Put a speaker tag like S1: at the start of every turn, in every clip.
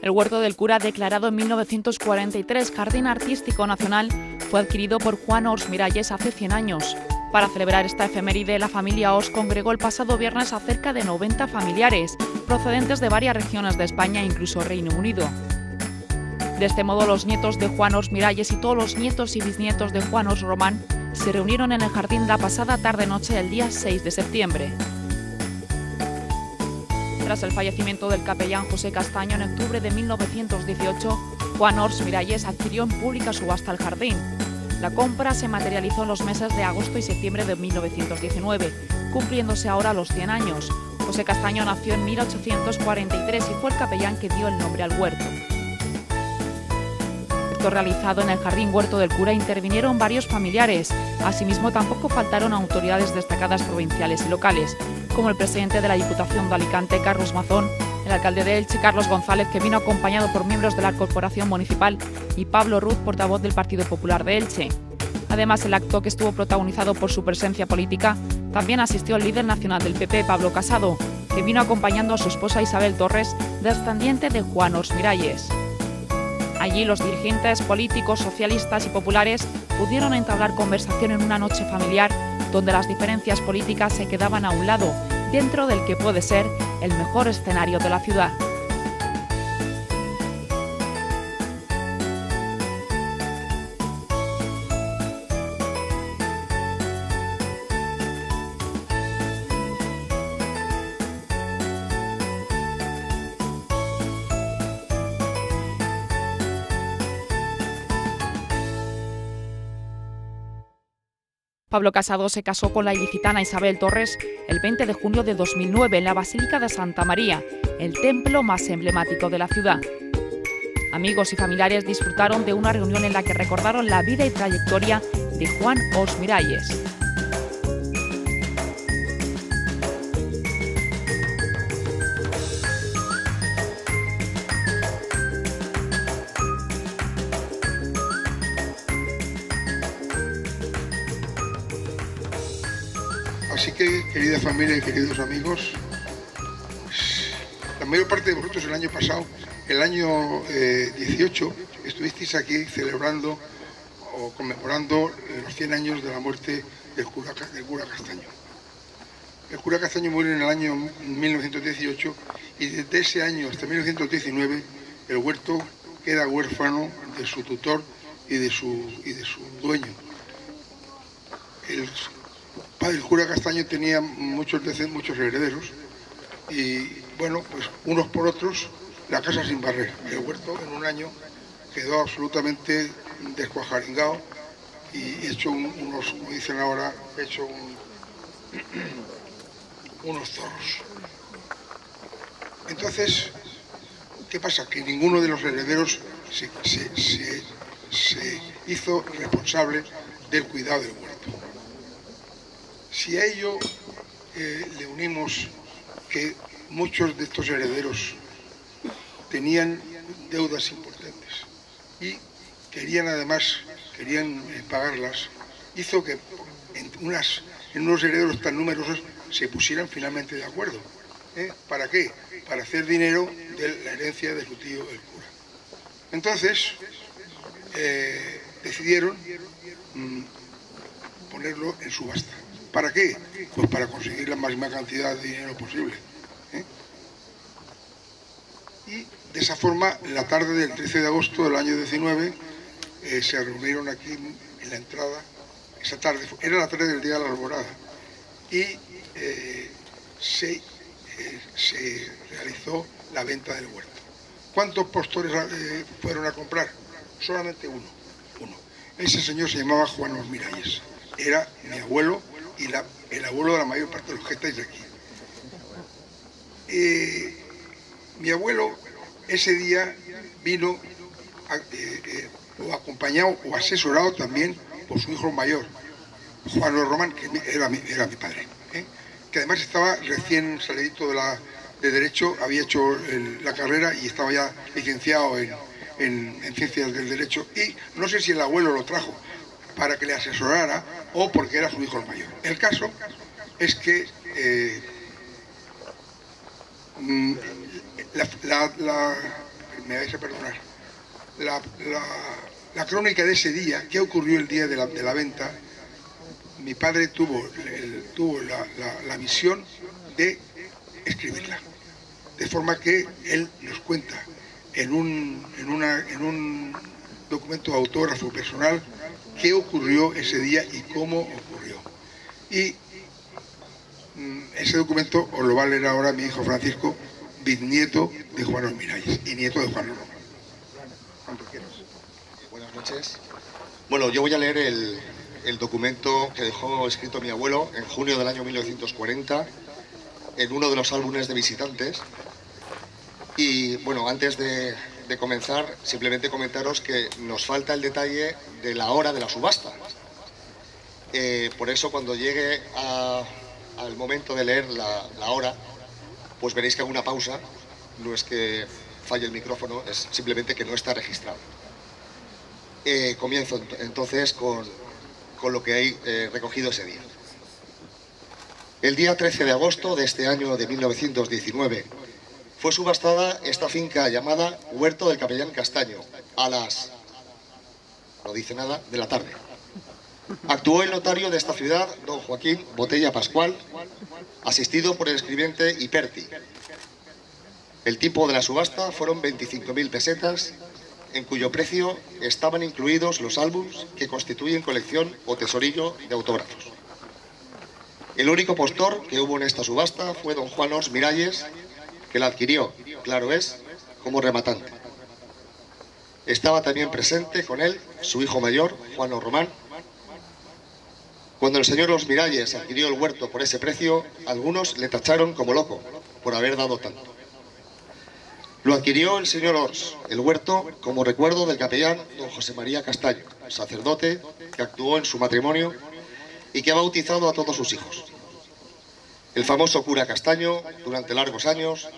S1: El huerto del cura, declarado en 1943 Jardín Artístico Nacional, fue adquirido por Juan Ors Miralles hace 100 años. Para celebrar esta efeméride, la familia Ors congregó el pasado viernes a cerca de 90 familiares, procedentes de varias regiones de España e incluso Reino Unido. De este modo, los nietos de Juan Ors Miralles y todos los nietos y bisnietos de Juan Ors Román se reunieron en el jardín la pasada tarde-noche del día 6 de septiembre. Tras el fallecimiento del capellán José Castaño en octubre de 1918, Juan Ors Miralles adquirió en pública subasta el jardín. La compra se materializó en los meses de agosto y septiembre de 1919, cumpliéndose ahora los 100 años. José Castaño nació en 1843 y fue el capellán que dio el nombre al huerto. Realizado en el Jardín Huerto del Cura intervinieron varios familiares. Asimismo, tampoco faltaron autoridades destacadas provinciales y locales, como el presidente de la Diputación de Alicante, Carlos Mazón, el alcalde de Elche, Carlos González, que vino acompañado por miembros de la Corporación Municipal, y Pablo Ruz, portavoz del Partido Popular de Elche. Además, el acto, que estuvo protagonizado por su presencia política, también asistió el líder nacional del PP, Pablo Casado, que vino acompañando a su esposa Isabel Torres, descendiente de Juan Ors Miralles. Allí los dirigentes políticos, socialistas y populares pudieron entablar conversación en una noche familiar donde las diferencias políticas se quedaban a un lado, dentro del que puede ser el mejor escenario de la ciudad. Pablo Casado se casó con la ilicitana Isabel Torres el 20 de junio de 2009 en la Basílica de Santa María, el templo más emblemático de la ciudad. Amigos y familiares disfrutaron de una reunión en la que recordaron la vida y trayectoria de Juan Ors Miralles.
S2: Así que, querida familia y queridos amigos, la mayor parte de vosotros el año pasado, el año 18, estuvisteis aquí celebrando o conmemorando los 100 años de la muerte del cura Castaño. El cura Castaño muere en el año 1918 y desde ese año hasta 1919 el huerto queda huérfano de su tutor y de su dueño. El cura Castaño tenía muchos herederos y, bueno, pues unos por otros, la casa sin barrer. El huerto en un año quedó absolutamente descuajaringado y hecho unos, como dicen ahora, unos zorros. Entonces, ¿qué pasa? Que ninguno de los herederos se hizo responsable del cuidado del huerto. Si a ello le unimos que muchos de estos herederos tenían deudas importantes y querían pagarlas, hizo que en unos herederos tan numerosos se pusieran finalmente de acuerdo. ¿Para qué? Para hacer dinero de la herencia de su tío el cura. Entonces decidieron ponerlo en subasta. ¿Para qué? Pues para conseguir la máxima cantidad de dinero posible. Y de esa forma, la tarde del 13 de agosto del año 19, se reunieron aquí en la entrada. Esa tarde, era la tarde del día de la alborada, y se realizó la venta del huerto. ¿Cuántos postores fueron a comprar? Solamente uno. Ese señor se llamaba Juan Ors Miralles. Era mi abuelo y el abuelo de la mayor parte de los que estáis aquí. Mi abuelo ese día vino o acompañado o asesorado también por su hijo mayor, Juan Ors Román, que era mi padre, que además estaba recién salidito de Derecho, había hecho la carrera y estaba ya licenciado en Ciencias del Derecho, y no sé si el abuelo lo trajo para que le asesorara o porque era su hijo el mayor. El caso es que me vais a perdonar, la crónica de ese día, qué ocurrió el día de la venta. Mi padre tuvo la misión de escribirla, de forma que él nos cuenta en un documento autógrafo personal qué ocurrió ese día y cómo ocurrió. Y ese documento os lo va a leer ahora mi hijo Francisco, bisnieto de Juan Ros Miralles y nieto de Juan Román. Cuando quieras.
S3: Buenas noches. Bueno, yo voy a leer el documento que dejó escrito mi abuelo en junio del año 1940 en uno de los álbumes de visitantes. Y bueno, antes de comenzar, simplemente comentaros que nos falta el detalle de la hora de la subasta. Por eso, cuando llegue al momento de leer la hora, pues veréis que hago una pausa. No es que falle el micrófono, es simplemente que no está registrado. Comienzo entonces con lo que hay recogido ese día. El día 13 de agosto de este año de 1919 fue subastada esta finca llamada Huerto del Capellán Castaño a las, no dice nada, de la tarde. Actuó el notario de esta ciudad, don Joaquín Botella Pascual, asistido por el escribiente Hiperti. El tipo de la subasta fueron 25.000 pesetas, en cuyo precio estaban incluidos los álbums que constituyen colección o tesorillo de autógrafos. El único postor que hubo en esta subasta fue don Juan Ros Miralles, que la adquirió, claro es, como rematante. Estaba también presente con él su hijo mayor, Juan Román. Cuando el señor Ros Miralles adquirió el huerto por ese precio, algunos le tacharon como loco por haber dado tanto. Lo adquirió el señor Ors, el huerto, como recuerdo del capellán don José María Castaño, sacerdote que actuó en su matrimonio y que ha bautizado a todos sus hijos. El famoso cura Castaño, durante largos años,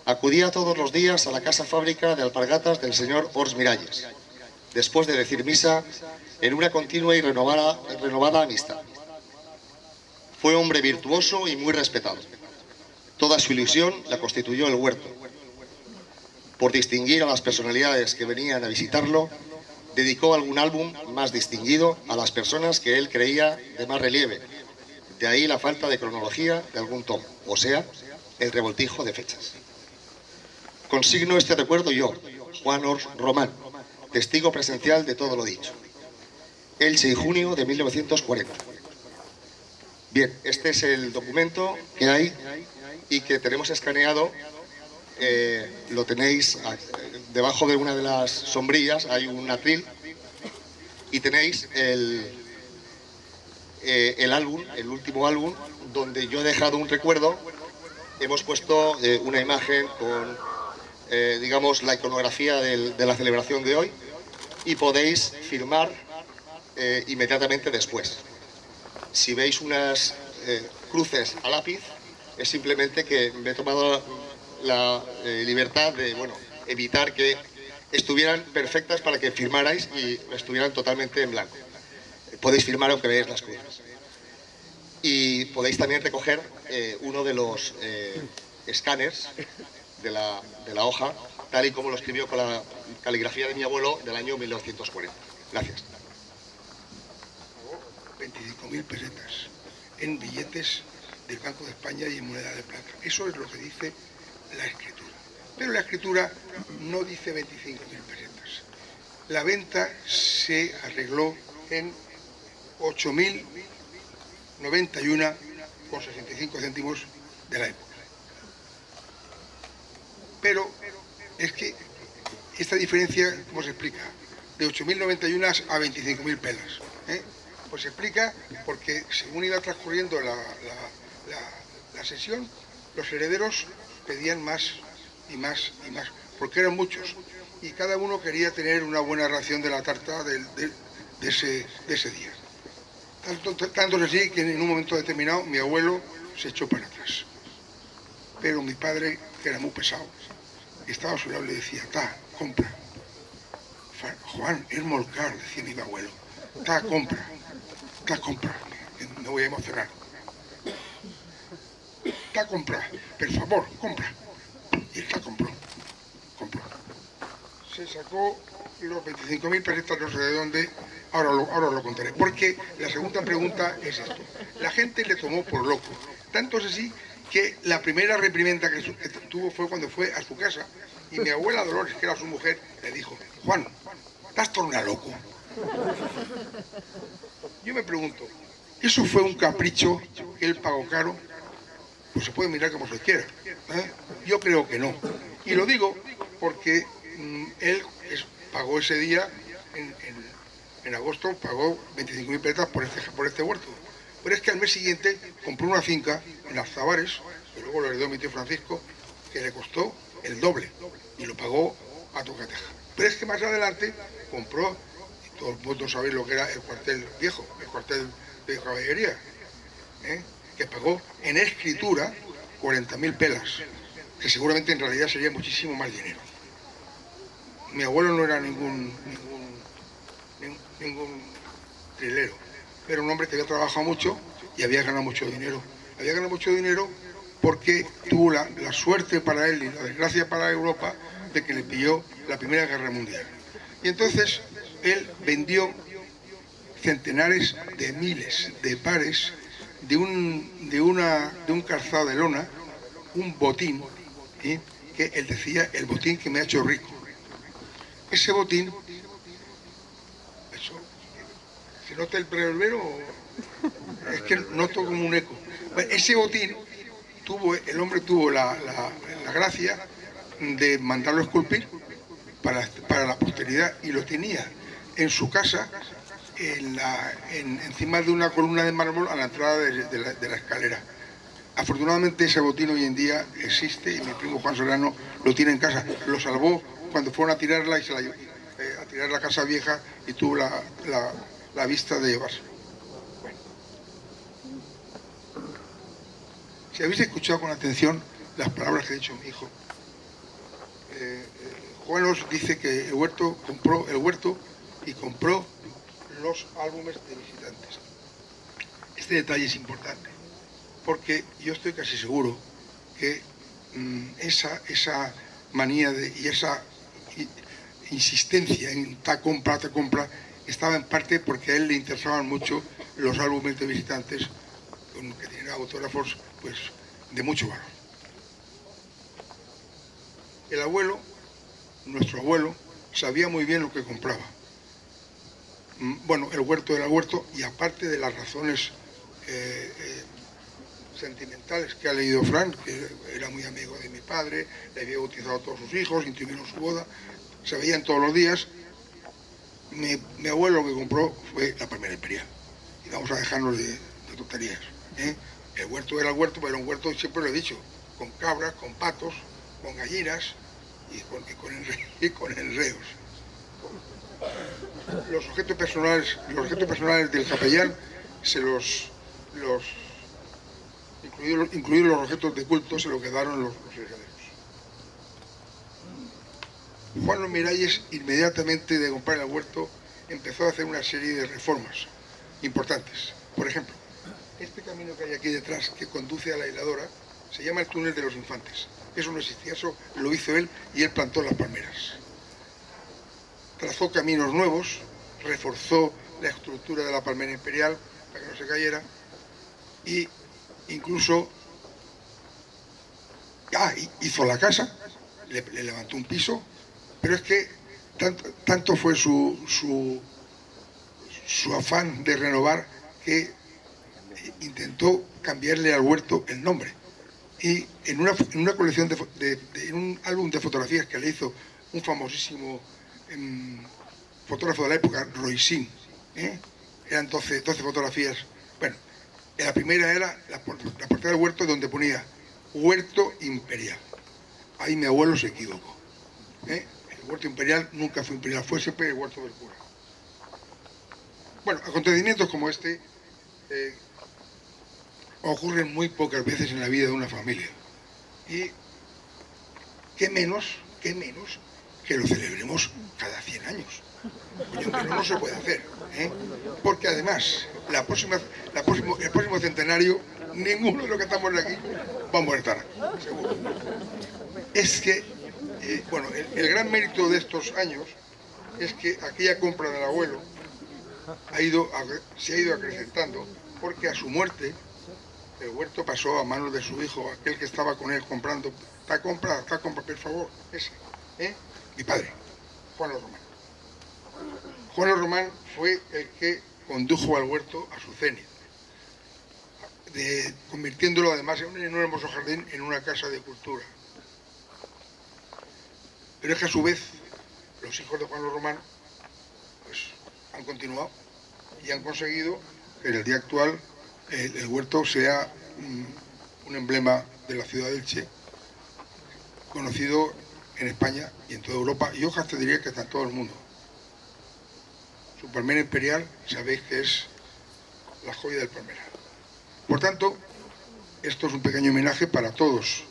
S3: acudía todos los días a la casa fábrica de alpargatas del señor Ors Miralles, después de decir misa en una continua y renovada amistad. Fue hombre virtuoso y muy respetado. Toda su ilusión la constituyó el huerto. Por distinguir a las personalidades que venían a visitarlo, dedicó algún álbum más distinguido a las personas que él creía de más relieve. De ahí la falta de cronología de algún tomo, o sea, el revoltijo de fechas. Consigno este recuerdo yo, Juan Ros Román, testigo presencial de todo lo dicho. Elche y junio de 1940. Bien, este es el documento que hay y que tenemos escaneado. Lo tenéis debajo de una de las sombrillas, hay un atril y tenéis el álbum, el último álbum, donde yo he dejado un recuerdo. Hemos puesto una imagen con, digamos, la iconografía de la celebración de hoy y podéis firmar inmediatamente después. Si veis unas cruces a lápiz, es simplemente que me he tomado la libertad de, bueno, evitar que estuvieran perfectas para que firmarais y estuvieran totalmente en blanco. Podéis firmar aunque veáis las cruces. Y podéis también recoger uno de los escáneres de la hoja, tal y como lo escribió con la caligrafía de mi abuelo del año 1940. Gracias.
S2: 25.000 pesetas en billetes del Banco de España y en moneda de plata. Eso es lo que dice la escritura. Pero la escritura no dice 25.000 pesetas. La venta se arregló en 8.091,65 céntimos de la época. Pero es que esta diferencia, ¿cómo se explica? De 8.091 a 25.000 pelas. Pues se explica porque según iba transcurriendo la sesión, los herederos pedían más y más y más, porque eran muchos, y cada uno quería tener una buena ración de la tarta de ese día. Tanto es así que en un momento determinado mi abuelo se echó para atrás. Pero mi padre, que era muy pesado, estaba a su lado y le decía, compra. Juan, es molt car, decía mi abuelo. Compra. Me voy a emocionar. Compra, por favor, compra. Y él compró. se sacó los 25.000 pesetas, no sé de dónde, ahora os lo contaré. Porque la segunda pregunta es esto. La gente le tomó por loco. Tanto es así que la primera reprimenda que tuvo fue cuando fue a su casa y mi abuela Dolores, que era su mujer, le dijo: Juan, ¿estás tornado loco? Yo me pregunto, ¿eso fue un capricho que él pagó caro? Pues se puede mirar como se quiera, ¿eh? Yo creo que no. Y lo digo porque él pagó ese día, en agosto, pagó 25.000 pesetas por este huerto. Pero es que al mes siguiente compró una finca en Arzavares, que luego lo heredó mi tío Francisco, que le costó el doble y lo pagó a tocateja. Pero es que más adelante compró, y todos vosotros sabéis lo que era el cuartel viejo, el cuartel de caballería, que pagó en escritura 40.000 pelas, que seguramente en realidad sería muchísimo más dinero. Mi abuelo no era ningún trilero, era un hombre que había trabajado mucho y había ganado mucho dinero. Había ganado mucho dinero porque tuvo la suerte para él y la desgracia para Europa de que le pilló la Primera Guerra Mundial. Y entonces él vendió centenares de miles de pares de un calzado de lona, un botín, ¿sí?, que él decía: el botín que me ha hecho rico. Ese botín, eso, ¿se nota el preverbero? Es que noto como un eco. Bueno, ese botín el hombre tuvo la gracia de mandarlo a esculpir para la posteridad, y lo tenía en su casa encima de una columna de mármol a la entrada de la escalera. Afortunadamente ese botín hoy en día existe y mi primo Juan Solano lo tiene en casa. Lo salvó cuando fueron a tirarla a tirar la casa vieja, y tuvo la vista de llevarse. Bueno. Si habéis escuchado con atención las palabras que ha dicho mi hijo, Juan os dice que compró el huerto y compró los álbumes de visitantes. Este detalle es importante, porque yo estoy casi seguro que esa manía y esa insistencia en ta compra, estaba en parte porque a él le interesaban mucho los álbumes de visitantes, que tienen autógrafos pues de mucho valor. El abuelo, nuestro abuelo, sabía muy bien lo que compraba. Bueno, el huerto era el huerto, y aparte de las razones sentimentales que ha leído Fran, que era muy amigo de mi padre, le había bautizado a todos sus hijos, intervino en su boda, se veían todos los días. Mi abuelo lo que compró fue la Palmera Imperial, y vamos a dejarnos de tonterías, ¿eh? El huerto era el huerto, pero era un huerto, siempre lo he dicho, con cabras, con patos, con gallinas y con enreos. Los objetos personales del capellán, incluidos los objetos de culto, se lo quedaron los herederos. Juan Los Miralles, inmediatamente de comprar el huerto, empezó a hacer una serie de reformas importantes. Por ejemplo, este camino que hay aquí detrás, que conduce a la hiladora, se llama el túnel de los Infantes. Eso no existía, eso lo hizo él, y él plantó las palmeras. Trazó caminos nuevos, reforzó la estructura de la Palmera Imperial para que no se cayera, y incluso hizo la casa, le levantó un piso. Pero es que tanto fue su afán de renovar que intentó cambiarle al huerto el nombre. Y en una colección en un álbum de fotografías que le hizo un famosísimo fotógrafo de la época, Roisin, eran 12 fotografías. Bueno, la primera era la portada del huerto, donde ponía Huerto Imperial. Ahí mi abuelo se equivocó. El huerto imperial nunca fue imperial, fue siempre el huerto del cura. Bueno, acontecimientos como este ocurren muy pocas veces en la vida de una familia. Y qué menos que lo celebremos cada 100 años. Pero no se puede hacer, porque además el próximo centenario, ninguno de los que estamos aquí vamos a estar aquí, seguro. Es que Bueno, el gran mérito de estos años es que aquella compra del abuelo se ha ido acrecentando, porque a su muerte el huerto pasó a manos de su hijo, aquel que estaba con él comprando. Está comprada, por favor, ese, mi padre, Juan Román. Juan Román fue el que condujo al huerto a su cenit, convirtiéndolo además en un hermoso jardín, en una casa de cultura. Pero es que a su vez los hijos de Juan Román pues han continuado y han conseguido que en el día actual el huerto sea un emblema de la ciudad de Elche, conocido en España y en toda Europa, y hojas te diría que está en todo el mundo. Su palmera imperial, sabéis que es la joya del Palmera. Por tanto, esto es un pequeño homenaje para todos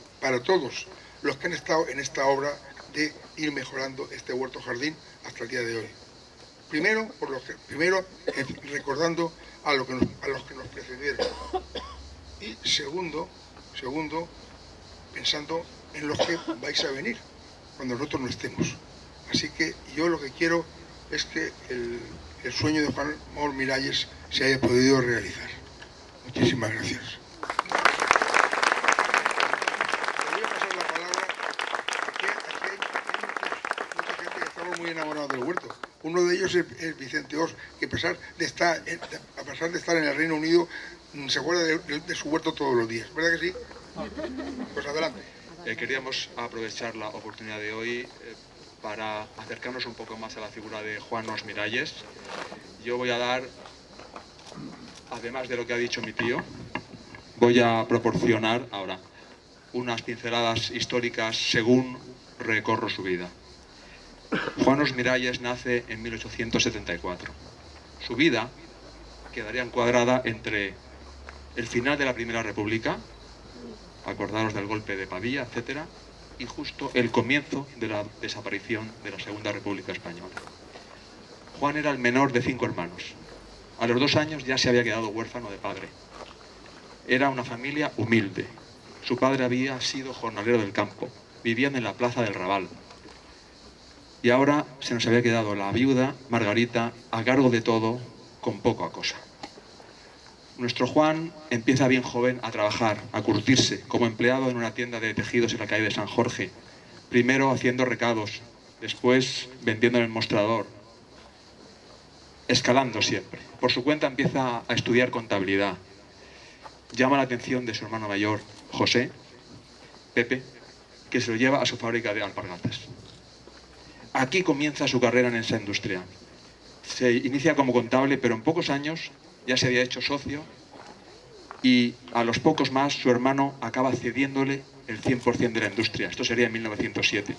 S2: los que han estado en esta obra de ir mejorando este huerto jardín hasta el día de hoy. Primero recordando a los que nos precedieron, y segundo, pensando en los que vais a venir cuando nosotros no estemos. Así que yo lo que quiero es que el sueño de Juan Manuel Miralles se haya podido realizar. Muchísimas gracias. Le voy a pasar la palabra. Aquí hay mucha gente que estamos muy enamorados del huerto. Uno de ellos es Vicente Os, que a pesar de estar en el Reino Unido, se acuerda de su huerto todos los días. ¿Verdad que sí? Pues adelante.
S4: Queríamos aprovechar la oportunidad de hoy para acercarnos un poco más a la figura de Juan Os Miralles. Yo voy a dar, además de lo que ha dicho mi tío, voy a proporcionar ahora unas pinceladas históricas según recorro su vida. Juan Os Miralles nace en 1874. Su vida quedaría encuadrada entre el final de la Primera República, acordaros del golpe de Pavía, etcétera, y justo el comienzo de la desaparición de la Segunda República Española. Juan era el menor de 5 hermanos. A los 2 años ya se había quedado huérfano de padre. Era una familia humilde. Su padre había sido jornalero del campo. Vivían en la plaza del Raval. Y ahora se nos había quedado la viuda, Margarita, a cargo de todo, con poca cosa. Nuestro Juan empieza bien joven a trabajar, a curtirse, como empleado en una tienda de tejidos en la calle de San Jorge. Primero haciendo recados, después vendiendo en el mostrador. Escalando siempre. Por su cuenta empieza a estudiar contabilidad. Llama la atención de su hermano mayor, José, Pepe, que se lo lleva a su fábrica de alpargatas. Aquí comienza su carrera en esa industria. Se inicia como contable, pero en pocos años ya se había hecho socio y a los pocos más su hermano acaba cediéndole el 100% de la industria. Esto sería en 1907.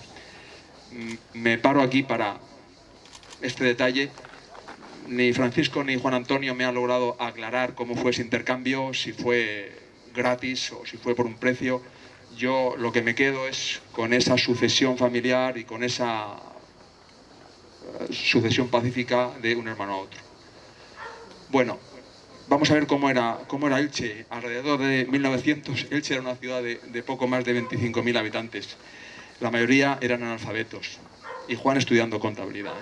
S4: Me paro aquí para este detalle. Ni Francisco ni Juan Antonio me han logrado aclarar cómo fue ese intercambio, si fue gratis o si fue por un precio. Yo lo que me quedo es con esa sucesión familiar y con esa sucesión pacífica de un hermano a otro. Bueno, vamos a ver cómo era Elche. Alrededor de 1900, Elche era una ciudad de poco más de 25.000 habitantes. La mayoría eran analfabetos. Y Juan estudiando contabilidad.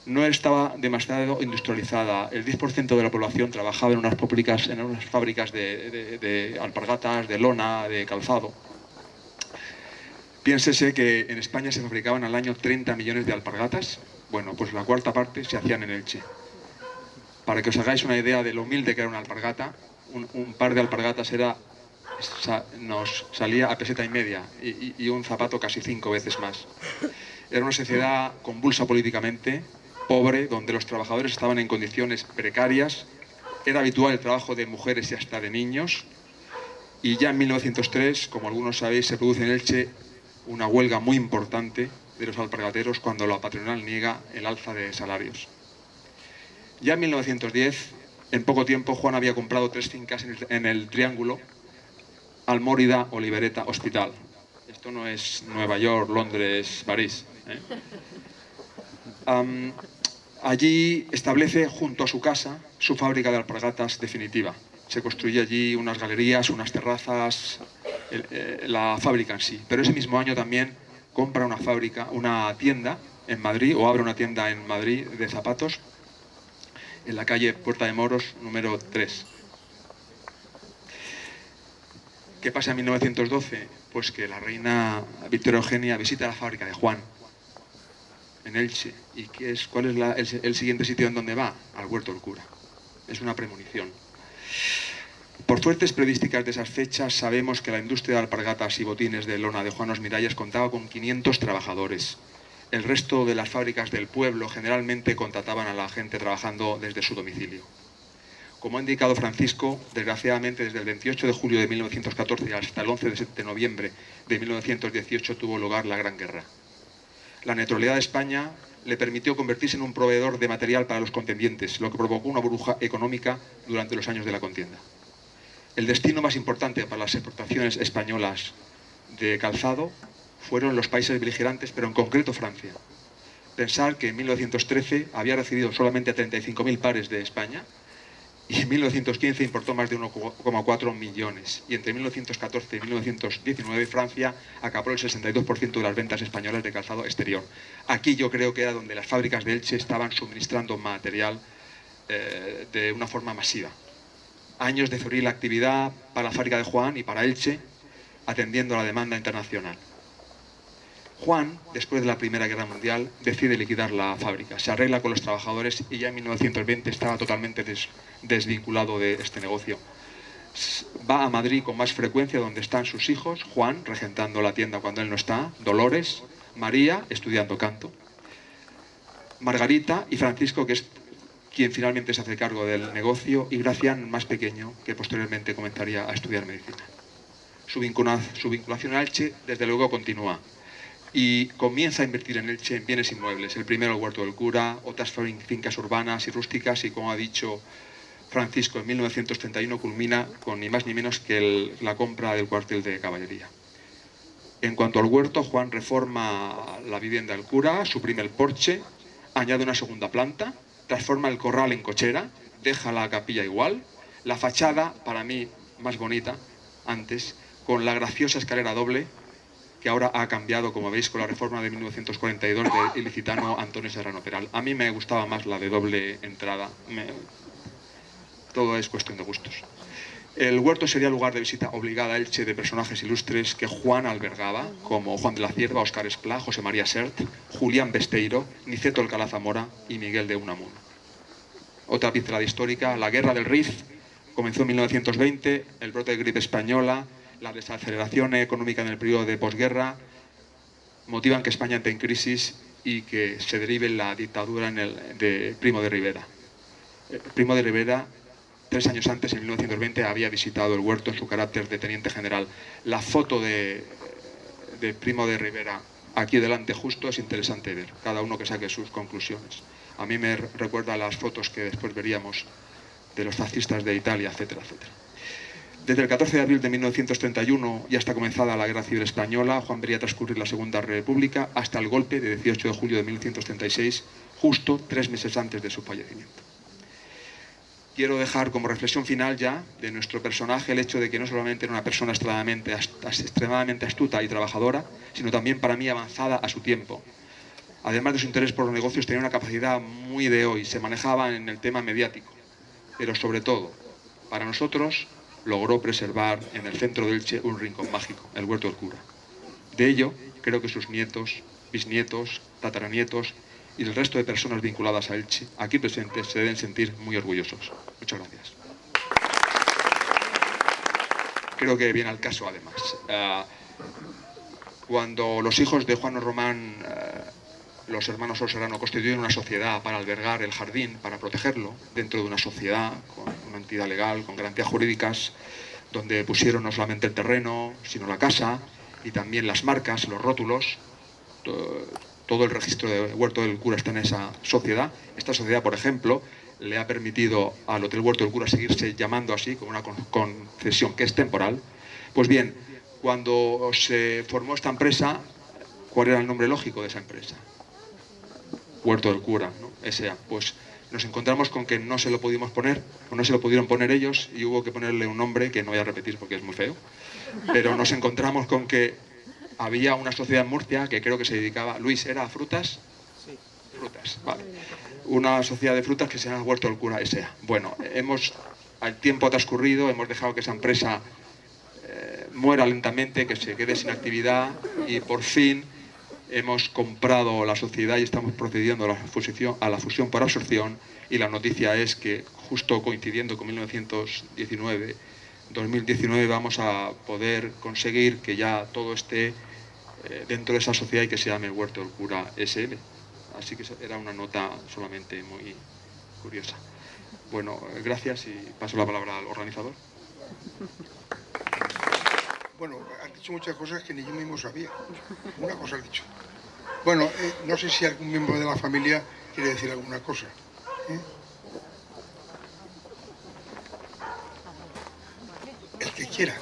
S4: No estaba demasiado industrializada. El 10% de la población trabajaba en unas fábricas de alpargatas, de lona, de calzado. Piénsese que en España se fabricaban al año 30 millones de alpargatas. Bueno, pues la cuarta parte se hacían en Elche. Para que os hagáis una idea de lo humilde que era una alpargata, un par de alpargatas nos salía a peseta y media y un zapato casi 5 veces más. Era una sociedad convulsa políticamente, pobre, donde los trabajadores estaban en condiciones precarias. Era habitual el trabajo de mujeres y hasta de niños. Y ya en 1903, como algunos sabéis, se produce en Elche una huelga muy importante de los alpargateros cuando la patronal niega el alza de salarios. Ya en 1910, en poco tiempo, Juan había comprado 3 fincas en el Triángulo, Almórida, Olivereta, Hospital. Esto no es Nueva York, Londres, París. Allí establece junto a su casa su fábrica de alpargatas definitiva. Se construye allí unas galerías, unas terrazas, la fábrica en sí. Pero ese mismo año también compra una fábrica, una tienda en Madrid, o abre una tienda en Madrid de zapatos, en la calle Puerta de Moros, número 3. ¿Qué pasa en 1912? Pues que la reina Victoria Eugenia visita la fábrica de Juan, en Elche. ¿Y cuál es el siguiente sitio en donde va? Al Huerto del Cura. Es una premonición. Por fuentes periodísticas de esas fechas sabemos que la industria de alpargatas y botines de lona de Juanos Miralles contaba con 500 trabajadores. El resto de las fábricas del pueblo generalmente contrataban a la gente trabajando desde su domicilio. Como ha indicado Francisco, desgraciadamente desde el 28 de julio de 1914 hasta el 11 de noviembre de 1918 tuvo lugar la Gran Guerra. La neutralidad de España le permitió convertirse en un proveedor de material para los contendientes, lo que provocó una burbuja económica durante los años de la contienda. El destino más importante para las exportaciones españolas de calzado fueron los países beligerantes, pero en concreto Francia. Pensar que en 1913 había recibido solamente 35.000 pares de España y en 1915 importó más de 1,4 millones. Y entre 1914 y 1919 Francia acaparó el 62% de las ventas españolas de calzado exterior. Aquí yo creo que era donde las fábricas de Elche estaban suministrando material de una forma masiva. Años de febril actividad para la fábrica de Juan y para Elche, atendiendo a la demanda internacional. Juan, después de la Primera Guerra Mundial, decide liquidar la fábrica, se arregla con los trabajadores y ya en 1920 estaba totalmente desvinculado de este negocio. Va a Madrid con más frecuencia, donde están sus hijos, Juan, regentando la tienda cuando él no está, Dolores, María, estudiando canto, Margarita y Francisco, que es quien finalmente se hace cargo del negocio, y Gracián, más pequeño, que posteriormente comenzaría a estudiar medicina. Su vinculación a Elche, desde luego, continúa. Y comienza a invertir en Elche en bienes inmuebles. El primero el Huerto del Cura, otras fincas urbanas y rústicas, y como ha dicho Francisco, en 1931 culmina con ni más ni menos que la compra del cuartel de caballería. En cuanto al huerto, Juan reforma la vivienda del cura, suprime el porche, añade una segunda planta, transforma el corral en cochera, deja la capilla igual, la fachada, para mí más bonita antes, con la graciosa escalera doble, que ahora ha cambiado, como veis, con la reforma de 1942 del ilicitano Antonio Serrano Peral. A mí me gustaba más la de doble entrada. Todo es cuestión de gustos. El huerto sería lugar de visita obligada a Elche de personajes ilustres que Juan albergaba, como Juan de la Cierva, Óscar Esplá, José María Sert, Julián Besteiro, Niceto Alcalá Zamora y Miguel de Unamuno. Otra pincelada histórica: la Guerra del Rif comenzó en 1920, el brote de gripe española, la desaceleración económica en el periodo de posguerra motivan que España entre en crisis y que se derive la dictadura de Primo de Rivera. Primo de Rivera, 3 años antes, en 1920, había visitado el huerto en su carácter de teniente general. La foto de Primo de Rivera aquí delante justo es interesante ver, cada uno que saque sus conclusiones. A mí me recuerda a las fotos que después veríamos de los fascistas de Italia, etcétera, etcétera. Desde el 14 de abril de 1931 y hasta comenzada la Guerra Civil Española, Juan vería transcurrir la Segunda República hasta el golpe de 18 de julio de 1936, justo 3 meses antes de su fallecimiento. Quiero dejar como reflexión final ya de nuestro personaje el hecho de que no solamente era una persona extremadamente astuta y trabajadora, sino también para mí avanzada a su tiempo. Además de su interés por los negocios, tenía una capacidad muy de hoy, se manejaba en el tema mediático, pero sobre todo, para nosotros, logró preservar en el centro de Elche un rincón mágico, el Huerto del Cura. De ello, creo que sus nietos, bisnietos, tataranietos y el resto de personas vinculadas a Elche, aquí presentes, se deben sentir muy orgullosos. Muchas gracias. Creo que viene al caso, además. Cuando los hijos de Juan Román, los hermanos Serrano, constituyeron una sociedad para albergar el jardín, para protegerlo, dentro de una sociedad con una entidad legal, con garantías jurídicas, donde pusieron no solamente el terreno, sino la casa, y también las marcas, los rótulos. Todo el registro de Huerto del Cura está en esa sociedad. Esta sociedad, por ejemplo, le ha permitido al Hotel Huerto del Cura seguirse llamando así, con una concesión que es temporal. Pues bien, cuando se formó esta empresa, ¿cuál era el nombre lógico de esa empresa? Huerto del Cura, ¿no? S.A. Pues nos encontramos con que no se lo pudimos poner, o no se lo pudieron poner ellos, y hubo que ponerle un nombre que no voy a repetir porque es muy feo, pero nos encontramos con que había una sociedad en Murcia que creo que se dedicaba, Luis, ¿era a frutas? Sí. Frutas, vale. Una sociedad de frutas que se llama Huerto del Cura S.A. Bueno, al tiempo transcurrido, hemos dejado que esa empresa muera lentamente, que se quede sin actividad, y por fin hemos comprado la sociedad y estamos procediendo a la fusión por absorción, y la noticia es que justo coincidiendo con 2019 vamos a poder conseguir que ya todo esté dentro de esa sociedad y que se llame Huerto del Cura S.L. Así que era una nota solamente muy curiosa. Bueno, gracias y paso la palabra al organizador.
S2: Bueno, has dicho muchas cosas que ni yo mismo sabía. Una cosa has dicho. Bueno, no sé si algún miembro de la familia quiere decir alguna cosa. El que quiera.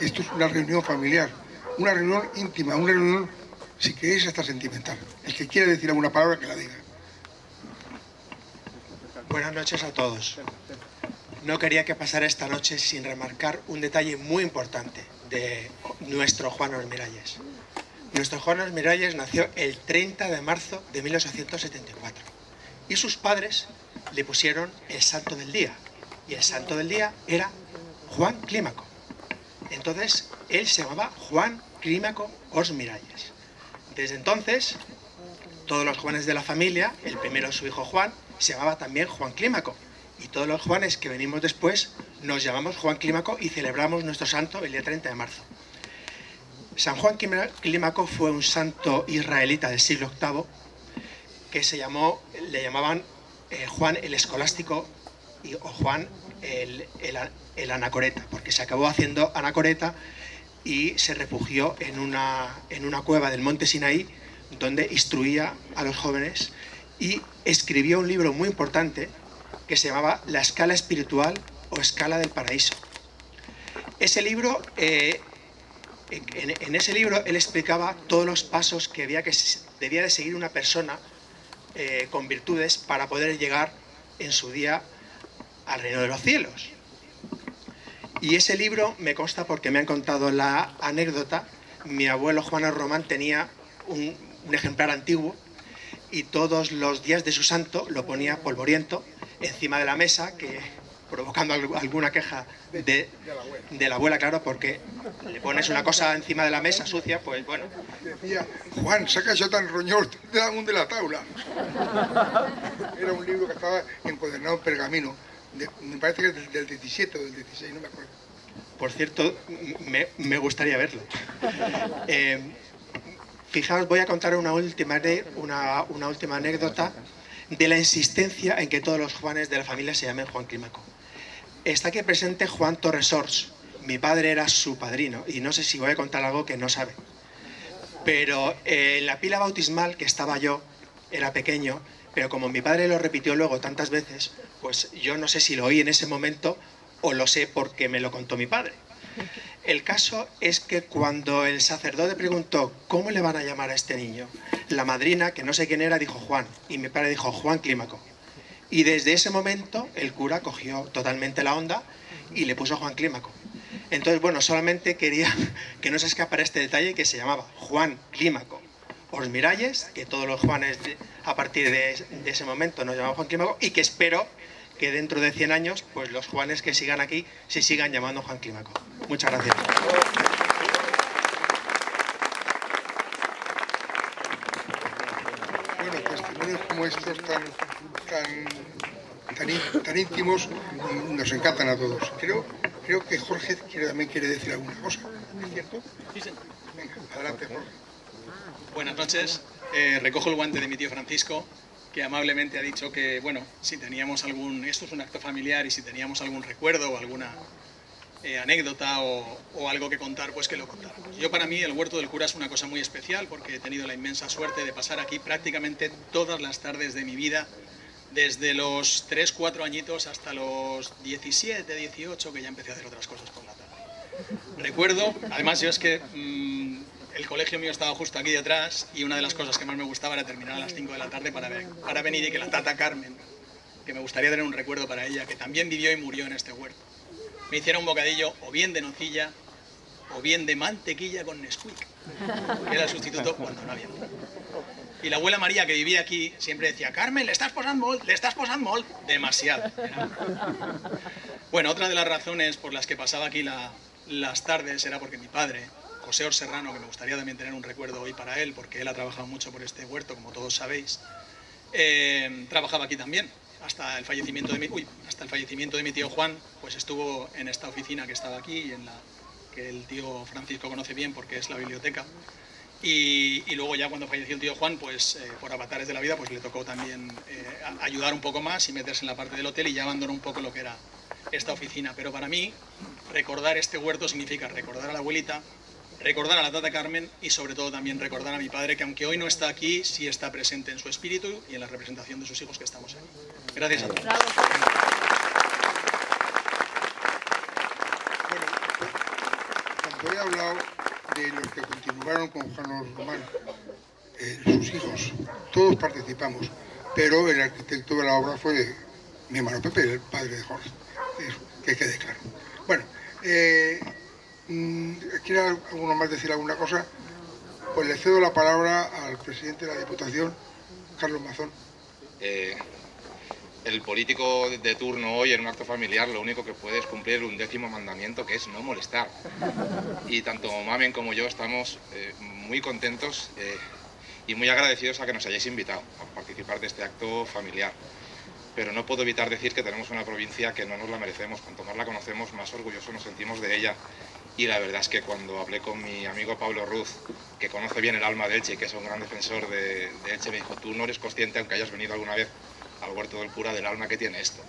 S2: Esto es una reunión familiar, una reunión íntima, una reunión, si queréis, hasta sentimental. El que quiera decir alguna palabra, que la diga.
S5: Buenas noches a todos. No quería que pasara esta noche sin remarcar un detalle muy importante de nuestro Juan Os Miralles. Nuestro Juan Os Miralles nació el 30 de marzo de 1874 y sus padres le pusieron el santo del día, y el santo del día era Juan Clímaco. Entonces él se llamaba Juan Clímaco Os Miralles. Desde entonces, todos los Juanes de la familia, el primero su hijo Juan, se llamaba también Juan Clímaco, y todos los Juanes que venimos después nos llamamos Juan Clímaco y celebramos nuestro santo el día 30 de marzo. San Juan Clímaco fue un santo israelita del siglo VIII que le llamaban Juan el Escolástico o Juan el Anacoreta, porque se acabó haciendo anacoreta y se refugió en una cueva del monte Sinaí, donde instruía a los jóvenes, y escribió un libro muy importante que se llamaba La Escala Espiritual o Escala del Paraíso. Ese libro, en ese libro él explicaba todos los pasos que debía de seguir una persona con virtudes para poder llegar en su día al reino de los cielos. Y ese libro me consta porque me han contado la anécdota. Mi abuelo Juan Román tenía un ejemplar antiguo y todos los días de su santo lo ponía polvoriento encima de la mesa, provocando alguna queja de la abuela, claro, porque le pones una cosa encima de la mesa sucia, pues bueno.
S2: Decía, Juan, saca ya tan roñor de la tabla. Era un libro que estaba encuadernado en pergamino, me parece que es del 17 o del 16, no me acuerdo.
S5: Por cierto, me gustaría verlo. Fijaos, voy a contar una última anécdota de la insistencia en que todos los Juanes de la familia se llamen Juan Clímaco. Está aquí presente Juan Torresors. Mi padre era su padrino y no sé si voy a contar algo que no sabe. Pero en la pila bautismal que estaba yo, era pequeño, pero como mi padre lo repitió luego tantas veces, pues yo no sé si lo oí en ese momento o lo sé porque me lo contó mi padre. El caso es que cuando el sacerdote preguntó ¿cómo le van a llamar a este niño?, la madrina, que no sé quién era, dijo Juan, y mi padre dijo Juan Clímaco. Y desde ese momento el cura cogió totalmente la onda y le puso Juan Clímaco. Entonces, bueno, solamente quería que no se escapara este detalle, que se llamaba Juan Clímaco Os Miralles, que todos los Juanes a partir de ese momento nos llamaban Juan Clímaco, y que espero que dentro de 100 años, pues los Juanes que sigan aquí se sigan llamando Juan Clímaco. Muchas gracias.
S2: Bueno, testimonios como estos tan íntimos nos encantan a todos. Creo que Jorge también quiere decir alguna cosa, ¿es cierto?
S6: Sí, señor.
S2: Venga, adelante, Jorge.
S6: Buenas noches. Recojo el guante de mi tío Francisco, que amablemente ha dicho que, bueno, si teníamos esto es un acto familiar, y si teníamos algún recuerdo o alguna anécdota o algo que contar, pues que lo contáramos. Yo, para mí, el Huerto del Cura es una cosa muy especial, porque he tenido la inmensa suerte de pasar aquí prácticamente todas las tardes de mi vida, desde los 3, 4 añitos hasta los 17, 18, que ya empecé a hacer otras cosas por la tarde. Recuerdo, además, yo es que el colegio mío estaba justo aquí detrás, y una de las cosas que más me gustaba era terminar a las 5 de la tarde para venir, y que la tata Carmen, que me gustaría tener un recuerdo para ella, que también vivió y murió en este huerto, me hiciera un bocadillo o bien de nocilla o bien de mantequilla con Nesquik, que era el sustituto cuando no había. Y la abuela María, que vivía aquí, siempre decía: Carmen, le estás posant molt, demasiado. Bueno, otra de las razones por las que pasaba aquí las tardes era porque mi padre, José Ors Serrano, que me gustaría también tener un recuerdo hoy para él, porque él ha trabajado mucho por este huerto, como todos sabéis, trabajaba aquí también. Hasta el fallecimiento de mi tío Juan, pues estuvo en esta oficina que estaba aquí y en la que el tío Francisco conoce bien porque es la biblioteca. Y luego ya cuando falleció el tío Juan, pues por avatares de la vida, pues le tocó también ayudar un poco más y meterse en la parte del hotel, y ya abandonó un poco lo que era esta oficina. Pero para mí, recordar este huerto significa recordar a la abuelita, recordar a la tata Carmen y sobre todo también recordar a mi padre, que aunque hoy no está aquí, sí está presente en su espíritu y en la representación de sus hijos que estamos aquí. Gracias a todos.
S2: Bueno, cuando he hablado de los que continuaron con Juan Román, sus hijos, todos participamos, pero el arquitecto de la obra fue mi hermano Pepe, el padre de Jorge, que quede claro. Bueno, ¿quiere alguno más decir alguna cosa? Pues le cedo la palabra al presidente de la Diputación, Carlos Mazón.
S7: El político de turno hoy en un acto familiar lo único que puede es cumplir el 11º mandamiento, que es no molestar. Y tanto Mamen como yo estamos muy contentos y muy agradecidos a que nos hayáis invitado a participar de este acto familiar. Pero no puedo evitar decir que tenemos una provincia que no nos la merecemos. Cuanto más la conocemos, más orgullosos nos sentimos de ella. Y la verdad es que cuando hablé con mi amigo Pablo Ruz, que conoce bien el alma de Elche y que es un gran defensor de Elche, me dijo: tú no eres consciente, aunque hayas venido alguna vez al huerto del cura, del alma que tiene esto.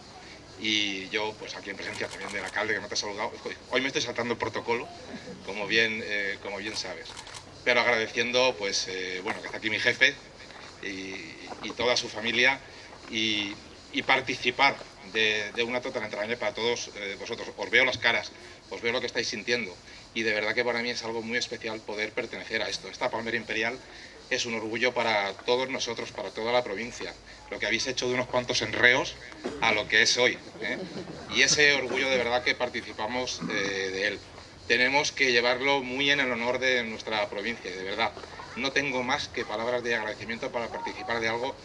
S7: Y yo, pues aquí en presencia también del alcalde, que no te ha saludado, hoy me estoy saltando el protocolo, como bien sabes. Pero agradeciendo, pues, bueno, que está aquí mi jefe y toda su familia, y participar de un acto tan entrañable para todos vosotros. Os veo las caras, os veo lo que estáis sintiendo, y de verdad que para mí es algo muy especial poder pertenecer a esto. Esta palmera imperial es un orgullo para todos nosotros, para toda la provincia. Lo que habéis hecho de unos cuantos enreos a lo que es hoy, y ese orgullo de verdad que participamos de él. Tenemos que llevarlo muy en el honor de nuestra provincia, y de verdad no tengo más que palabras de agradecimiento para participar de algo.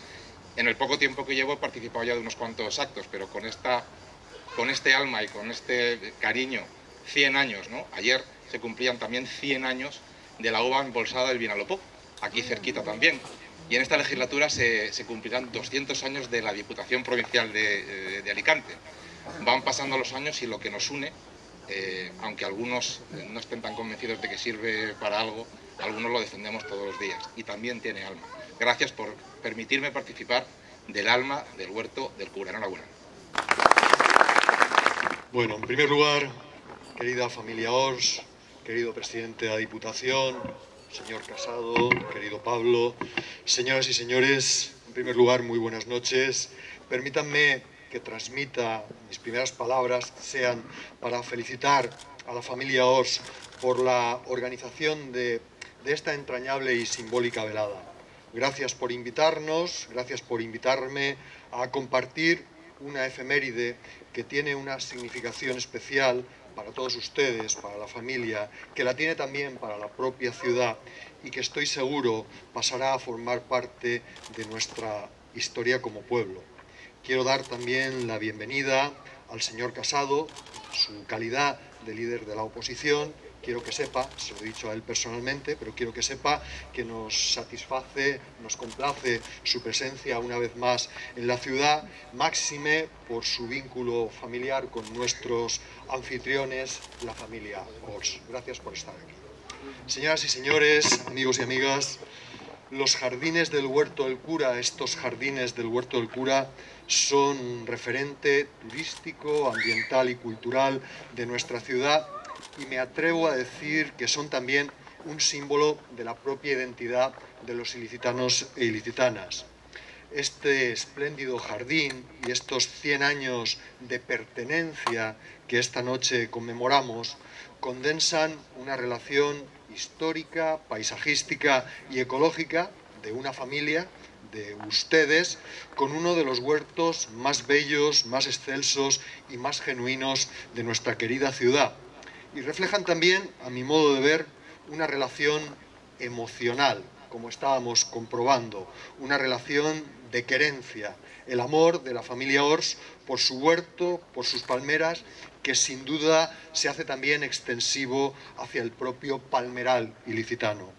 S7: En el poco tiempo que llevo he participado ya de unos cuantos actos, pero con este alma y con este cariño, 100 años, ¿no? Ayer se cumplían también 100 años de la uva embolsada del Vinalopó, aquí cerquita también. Y en esta legislatura se cumplirán 200 años de la Diputación Provincial de Alicante. Van pasando los años y lo que nos une, aunque algunos no estén tan convencidos de que sirve para algo, algunos lo defendemos todos los días. Y también tiene alma. Gracias por permitirme participar del alma del huerto del cura. Enhorabuena.
S8: Bueno, en primer lugar, querida familia Ors, querido presidente de la Diputación, señor Casado, querido Pablo, señoras y señores, en primer lugar, muy buenas noches. Permítanme que transmita mis primeras palabras, sean para felicitar a la familia Ors por la organización de esta entrañable y simbólica velada. Gracias por invitarnos, gracias por invitarme a compartir una efeméride que tiene una significación especial para todos ustedes, para la familia, que la tiene también para la propia ciudad y que estoy seguro pasará a formar parte de nuestra historia como pueblo. Quiero dar también la bienvenida al señor Casado, su calidad de líder de la oposición. Quiero que sepa, se lo he dicho a él personalmente, pero quiero que sepa que nos satisface, nos complace su presencia una vez más en la ciudad, máxime por su vínculo familiar con nuestros anfitriones, la familia Ors. Gracias por estar aquí. Señoras y señores, amigos y amigas, los jardines del Huerto del Cura, estos jardines del Huerto del Cura, son un referente turístico, ambiental y cultural de nuestra ciudad, y me atrevo a decir que son también un símbolo de la propia identidad de los ilicitanos e ilicitanas. Este espléndido jardín y estos 100 años de pertenencia que esta noche conmemoramos condensan una relación histórica, paisajística y ecológica de una familia, de ustedes, con uno de los huertos más bellos, más excelsos y más genuinos de nuestra querida ciudad. y reflejan también, a mi modo de ver, una relación emocional, como estábamos comprobando, una relación de querencia, el amor de la familia Ors por su huerto, por sus palmeras, que sin duda se hace también extensivo hacia el propio palmeral ilicitano.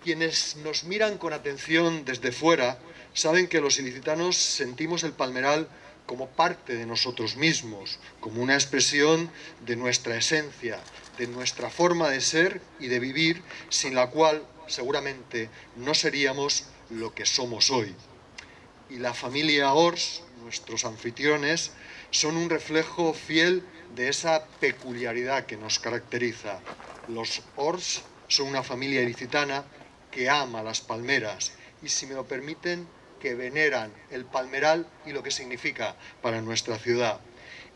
S8: Quienes nos miran con atención desde fuera saben que los ilicitanos sentimos el palmeral como parte de nosotros mismos, como una expresión de nuestra esencia, de nuestra forma de ser y de vivir, sin la cual seguramente no seríamos lo que somos hoy. Y la familia Ors, nuestros anfitriones, son un reflejo fiel de esa peculiaridad que nos caracteriza. Los Ors son una familia ilicitana que ama las palmeras y, si me lo permiten, que veneran el palmeral y lo que significa para nuestra ciudad.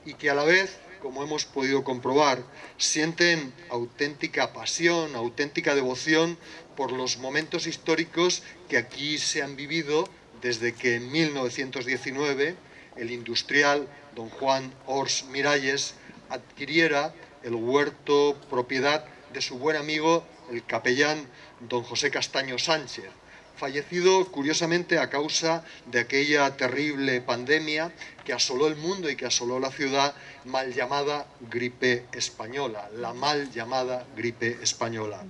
S8: Y que a la vez, como hemos podido comprobar, sienten auténtica pasión, auténtica devoción por los momentos históricos que aquí se han vivido desde que en 1919 el industrial don Juan Ors Miralles adquiriera el huerto propiedad de su buen amigo el capellán don José Castaño Sánchez, fallecido curiosamente a causa de aquella terrible pandemia que asoló el mundo y que asoló la ciudad, mal llamada gripe española, la mal llamada gripe española.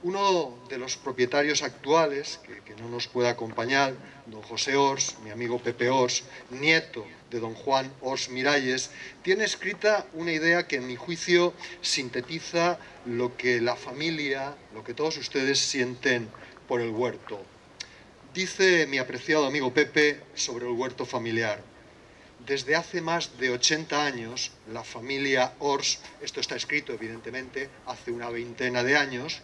S8: Uno de los propietarios actuales, que no nos puede acompañar, don José Ors, mi amigo Pepe Ors, nieto de don Juan Ors Miralles, tiene escrita una idea que en mi juicio sintetiza lo que la familia, lo que todos ustedes sienten por el huerto. Dice mi apreciado amigo Pepe sobre el huerto familiar: desde hace más de 80 años, la familia Ors, esto está escrito evidentemente hace una veintena de años,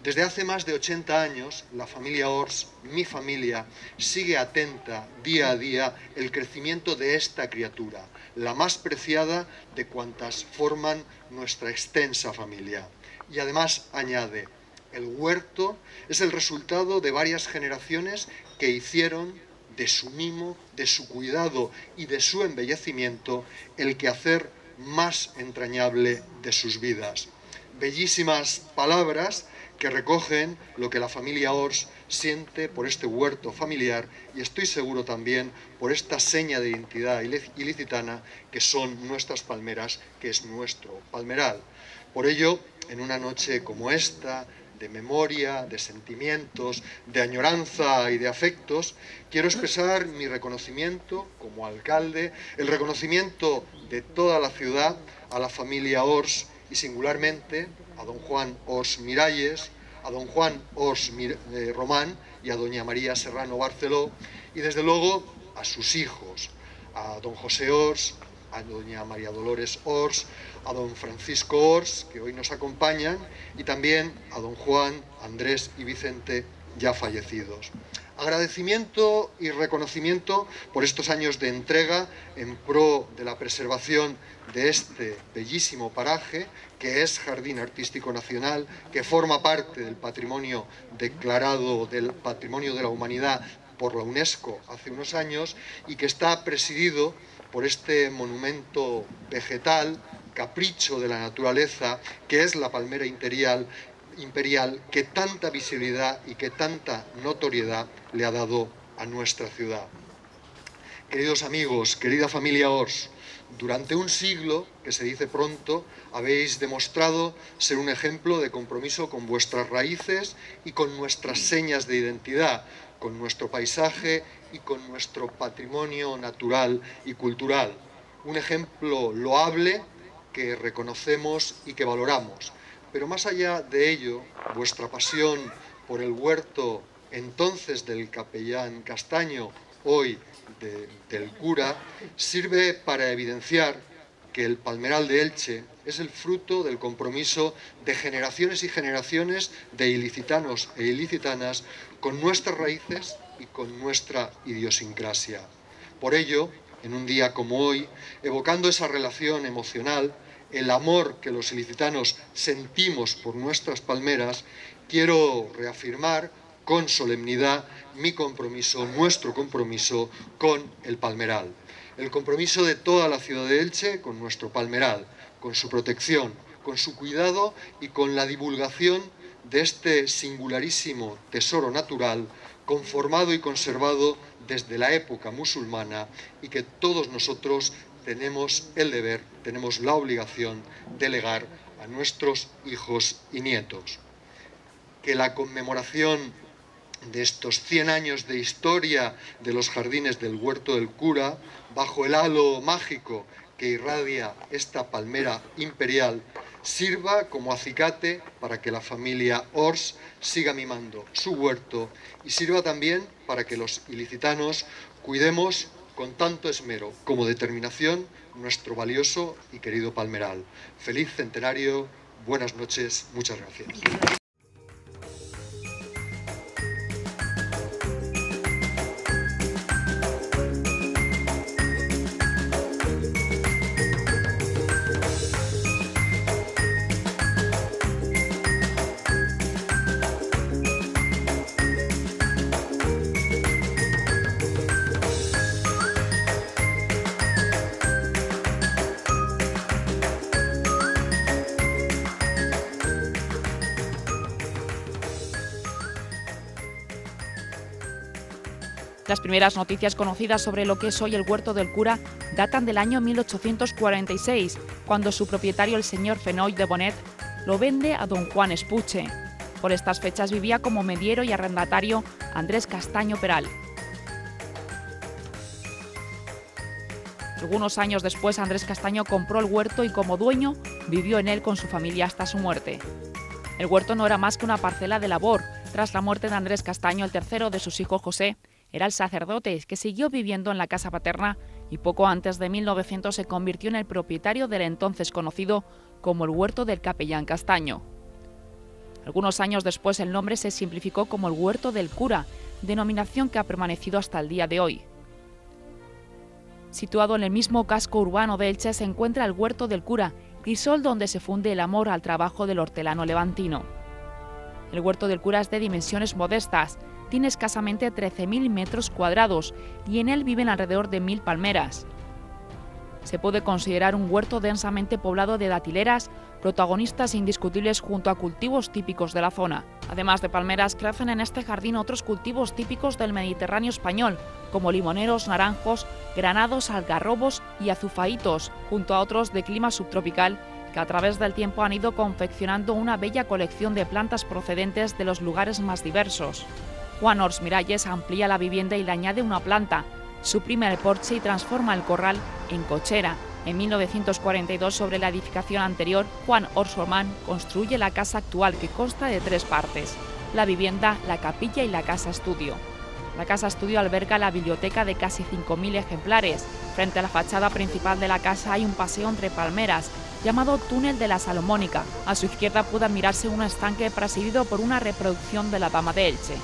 S8: desde hace más de 80 años, la familia Ors, mi familia, sigue atenta día a día el crecimiento de esta criatura, la más preciada de cuantas forman nuestra extensa familia. Y además añade: el huerto es el resultado de varias generaciones que hicieron de su mimo, de su cuidado y de su embellecimiento el quehacer más entrañable de sus vidas. Bellísimas palabras que recogen lo que la familia Ors siente por este huerto familiar y estoy seguro también por esta seña de identidad ilicitana que son nuestras palmeras, que es nuestro palmeral. Por ello, en una noche como esta, de memoria, de sentimientos, de añoranza y de afectos, quiero expresar mi reconocimiento como alcalde, el reconocimiento de toda la ciudad a la familia Ors y singularmente a don Juan Ors Miralles, a don Juan Ors Román y a doña María Serrano Barceló, y desde luego a sus hijos, a don José Ors, a doña María Dolores Ors, a don Francisco Ors, que hoy nos acompañan, y también a don Juan, Andrés y Vicente, ya fallecidos. Agradecimiento y reconocimiento por estos años de entrega en pro de la preservación de este bellísimo paraje, que es Jardín Artístico Nacional, que forma parte del patrimonio declarado del Patrimonio de la Humanidad por la UNESCO hace unos años y que está presidido por este monumento vegetal, capricho de la naturaleza, que es la palmera imperial, que tanta visibilidad y que tanta notoriedad le ha dado a nuestra ciudad. Queridos amigos, querida familia Ors, durante un siglo, que se dice pronto, habéis demostrado ser un ejemplo de compromiso con vuestras raíces y con nuestras señas de identidad, con nuestro paisaje y con nuestro patrimonio natural y cultural. Un ejemplo loable que reconocemos y que valoramos. Pero más allá de ello, vuestra pasión por el huerto entonces del capellán Castaño, hoy del cura, sirve para evidenciar que el palmeral de Elche es el fruto del compromiso de generaciones y generaciones de ilicitanos e ilicitanas con nuestras raíces y con nuestra idiosincrasia. Por ello, en un día como hoy, evocando esa relación emocional, el amor que los ilicitanos sentimos por nuestras palmeras, quiero reafirmar con solemnidad mi compromiso, nuestro compromiso con el palmeral. El compromiso de toda la ciudad de Elche con nuestro palmeral, con su protección, con su cuidado y con la divulgación de este singularísimo tesoro natural conformado y conservado desde la época musulmana y que todos nosotros tenemos el deber, tenemos la obligación de legar a nuestros hijos y nietos. Que la conmemoración de estos 100 años de historia de los jardines del Huerto del Cura, bajo el halo mágico que irradia esta palmera imperial, sirva como acicate para que la familia Ors siga mimando su huerto y sirva también para que los ilicitanos cuidemos con tanto esmero como determinación nuestro valioso y querido palmeral. Feliz centenario, buenas noches, muchas gracias.
S1: Las primeras noticias conocidas sobre lo que es hoy el Huerto del Cura datan del año 1846, cuando su propietario, el señor Fenoll de Bonet, lo vende a don Juan Espuche. Por estas fechas vivía como mediero y arrendatario Andrés Castaño Peral. Algunos años después, Andrés Castaño compró el huerto y como dueño vivió en él con su familia hasta su muerte. El huerto no era más que una parcela de labor. Tras la muerte de Andrés Castaño, el tercero de sus hijos, José, era el sacerdote que siguió viviendo en la casa paterna y poco antes de 1900 se convirtió en el propietario del entonces conocido como el Huerto del Capellán Castaño. Algunos años después el nombre se simplificó como el Huerto del Cura, denominación que ha permanecido hasta el día de hoy. Situado en el mismo casco urbano de Elche se encuentra el Huerto del Cura, crisol donde se funde el amor al trabajo del hortelano levantino. El Huerto del Cura es de dimensiones modestas, tiene escasamente 13.000 metros cuadrados y en él viven alrededor de 1.000 palmeras. Se puede considerar un huerto densamente poblado de datileras, protagonistas indiscutibles junto a cultivos típicos de la zona. Además de palmeras, crecen en este jardín otros cultivos típicos del Mediterráneo español, como limoneros, naranjos, granados, algarrobos y azufaitos, junto a otros de clima subtropical que a través del tiempo han ido confeccionando una bella colección de plantas procedentes de los lugares más diversos. Juan Ors Miralles amplía la vivienda y le añade una planta, suprime el porche y transforma el corral en cochera. En 1942, sobre la edificación anterior, Juan Ors Román construye la casa actual que consta de 3 partes: la vivienda, la capilla y la casa estudio. La casa estudio alberga la biblioteca de casi 5.000 ejemplares. Frente a la fachada principal de la casa hay un paseo entre palmeras, llamado Túnel de la Salomónica. A su izquierda puede admirarse un estanque presidido por una reproducción de la Dama de Elche.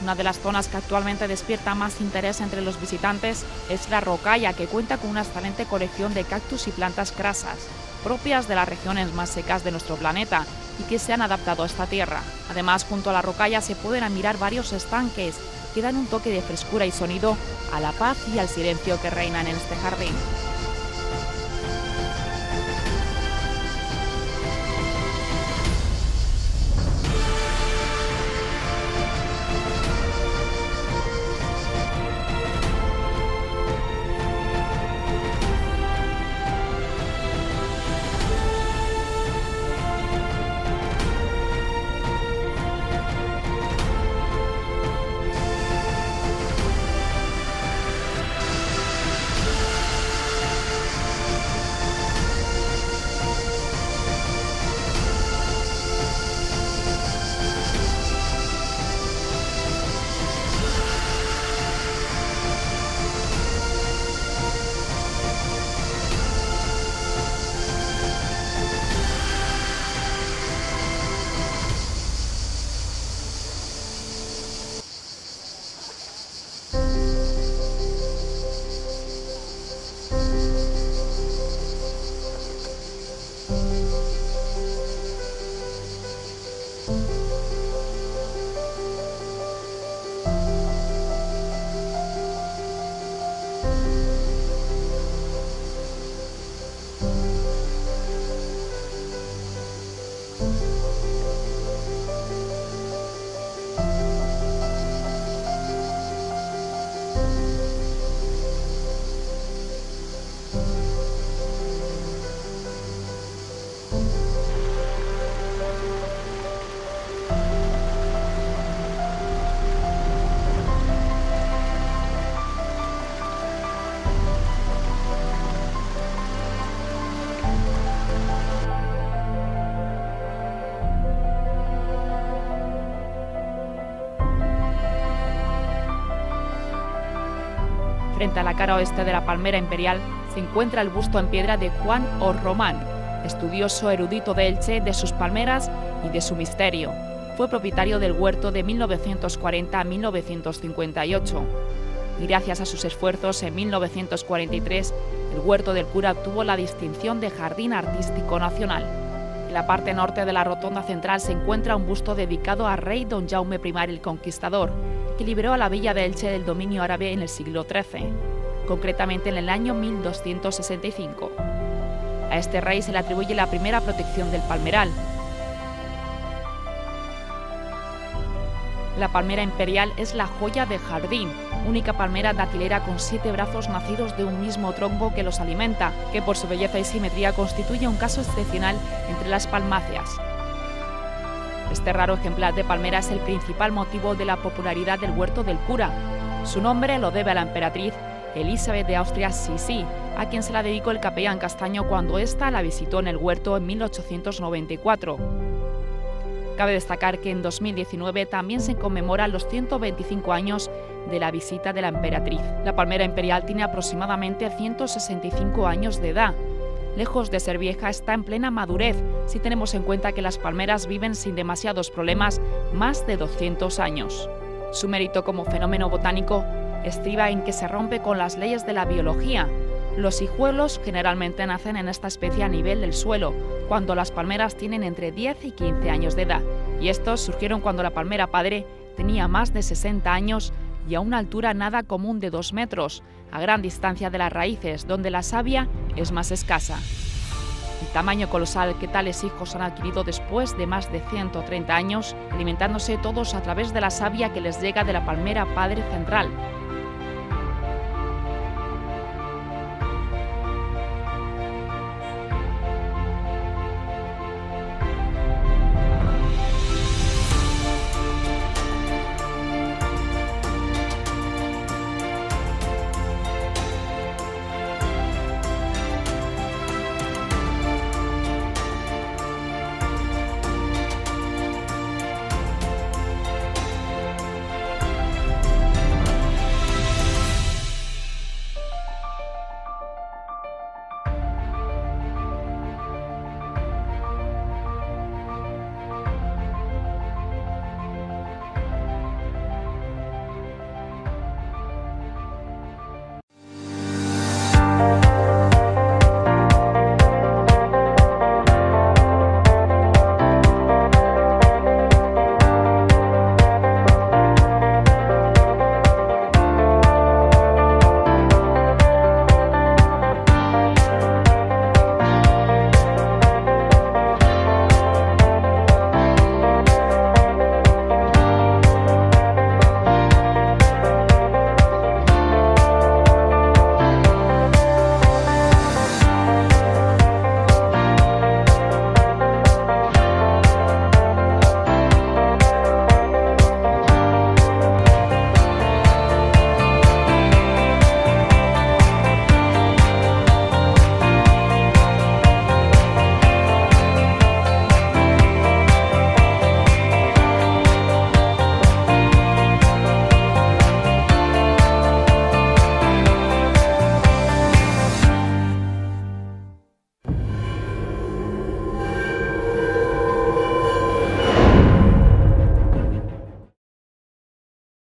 S1: Una de las zonas que actualmente despierta más interés entre los visitantes es la rocalla, que cuenta con una excelente colección de cactus y plantas crasas, propias de las regiones más secas de nuestro planeta y que se han adaptado a esta tierra. Además, junto a la rocalla se pueden admirar varios estanques que dan un toque de frescura y sonido a la paz y al silencio que reinan en este jardín. Frente a la cara oeste de la palmera imperial se encuentra el busto en piedra de Juan Ors Román, estudioso erudito de Elche, de sus palmeras y de su misterio. Fue propietario del huerto de 1940 a 1958. Y gracias a sus esfuerzos, en 1943, el huerto del cura obtuvo la distinción de Jardín Artístico Nacional. En la parte norte de la rotonda central se encuentra un busto dedicado a rey don Jaume I el Conquistador, que liberó a la villa de Elche del dominio árabe en el siglo XIII, concretamente en el año 1265. A este rey se le atribuye la primera protección del palmeral. La palmera imperial es la joya de jardín, única palmera datilera con 7 brazos nacidos de un mismo tronco que los alimenta, que por su belleza y simetría constituye un caso excepcional entre las palmáceas. Este raro ejemplar de palmera es el principal motivo de la popularidad del huerto del cura. Su nombre lo debe a la emperatriz Elizabeth de Austria-Sisi, a quien se la dedicó el capellán Castaño cuando ésta la visitó en el huerto en 1894. Cabe destacar que en 2019 también se conmemoran los 125 años de la visita de la emperatriz. La palmera imperial tiene aproximadamente 165 años de edad. Lejos de ser vieja, está en plena madurez, si tenemos en cuenta que las palmeras viven sin demasiados problemas más de 200 años. Su mérito como fenómeno botánico estriba en que se rompe con las leyes de la biología. Los hijuelos generalmente nacen en esta especie a nivel del suelo, cuando las palmeras tienen entre 10 y 15 años de edad, y estos surgieron cuando la palmera padre tenía más de 60 años y a una altura nada común de 2 metros, a gran distancia de las raíces, donde la savia es más escasa. El tamaño colosal que tales hijos han adquirido después de más de 130 años, alimentándose todos a través de la savia que les llega de la palmera padre central,